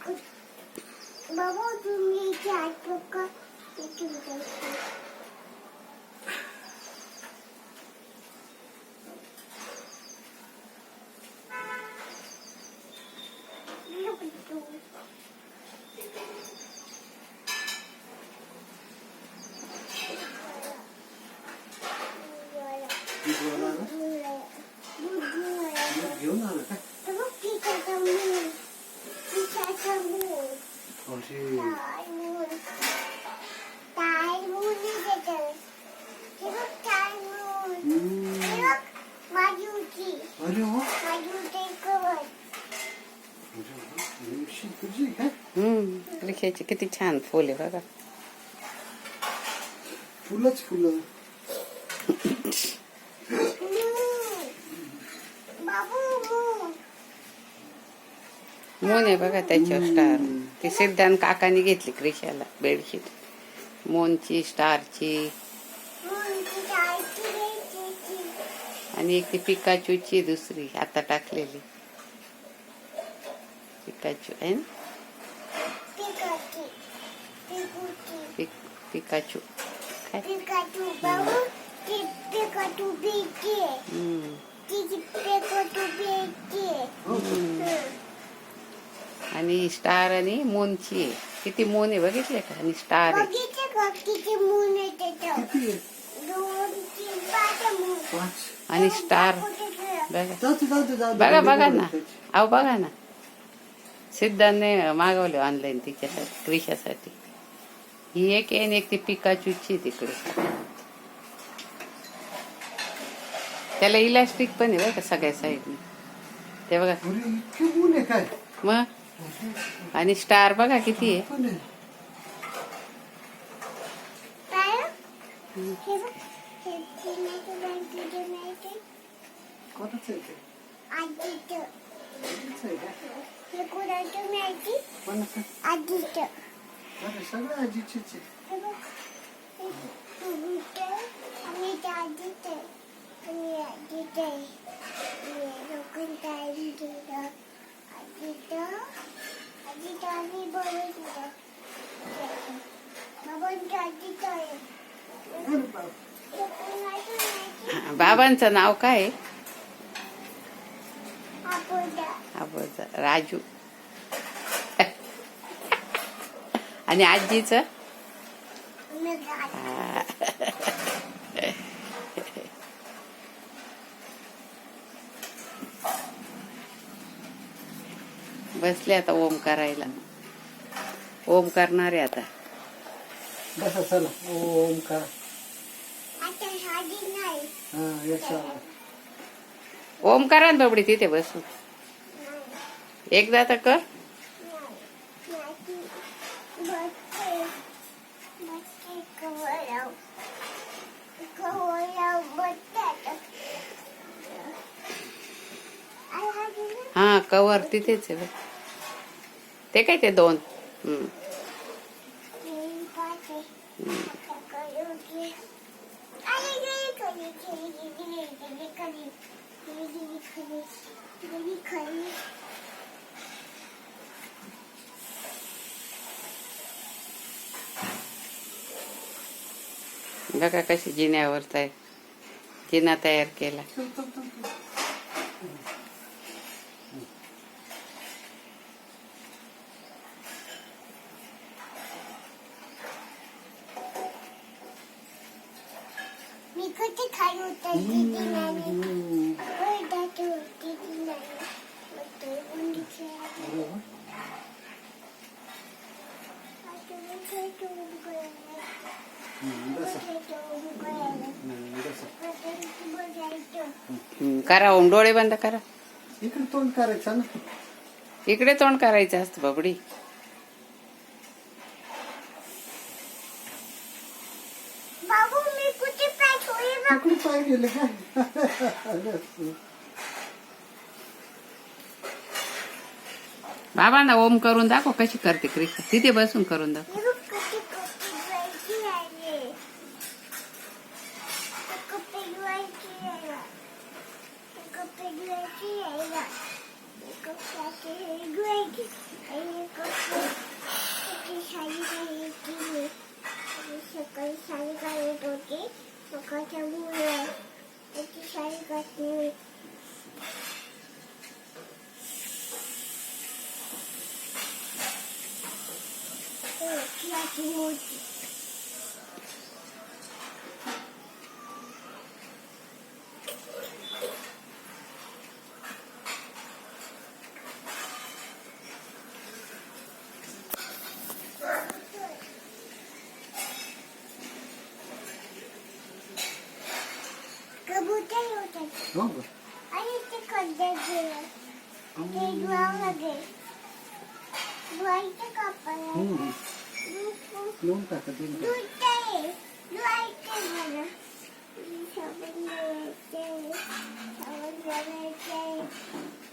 बाबा तुम्ही चार प्रकार इथून जायचं. घेऊन आलं काय अरे वा तुझी काय रिक्षाची किती छान फुल आहे बघा. फुलंच फुलं मून आहे बघा त्याच्यावर स्टार. ती सिद्धांत काकाने घेतली क्रिशाला बेडशीट मोनची स्टारची. आणि एक ती पिकाचूची दुसरी आता टाकलेली पिकाचू आहे ना. पिकाचू काय आणि स्टार आणि मोनची आहे. किती मोन आहे बघितले का. आणि स्टार आहे. आणि स्टार बघा बघा ना. अहो बघा ना सिद्धांतने मागवले ऑनलाईन तिच्यासाठी क्रिशासाठी. ही एक आहे आणि एक ती पिकाचूची तिकडे. त्याला इलास्टिक पण आहे बघा सगळ्या साईडने ते बघा काय मग. आणि स्टार बघा किती आहे. सगळं आजीचे बाबांचं नाव काय आहे. राजू. आणि आजीचं बसले आता ओम करायला. ओम करणार आहे आता. बसा चला ओम करा. ओम करा ना बाबडी तिथे बसून. एकदा तर कर. हा कवर तिथेच आहे. ते काय ते दोन. बघा कशी जिन्यावर जिना तयार केला. मी कधी खाली उतरली करा ओम डोळे बंद करा. इकडे तोंड करायचं ना. इकडे तोंड करायचं असतं बाबडी. बाबू मी कुठे पाय ठेवले. कुठे पाय गेले काय. बाबांना ओम करून दाखव कशी करते क्रिशा. तिथे बसून करून दाखव. Great. शाळी घालायची सकाळी शाळी घालत होती सकाळच्या मुलं त्याची शाळी घातली त्याची मोठी कबूतर होतात हो का? आणि ते खड्ड्यात गेलं ते धुवावं लागेल धुवायचं कापायला हम्म. लावून टाका ते. धुवायचं मला साबण लावायचे साबण लावायचे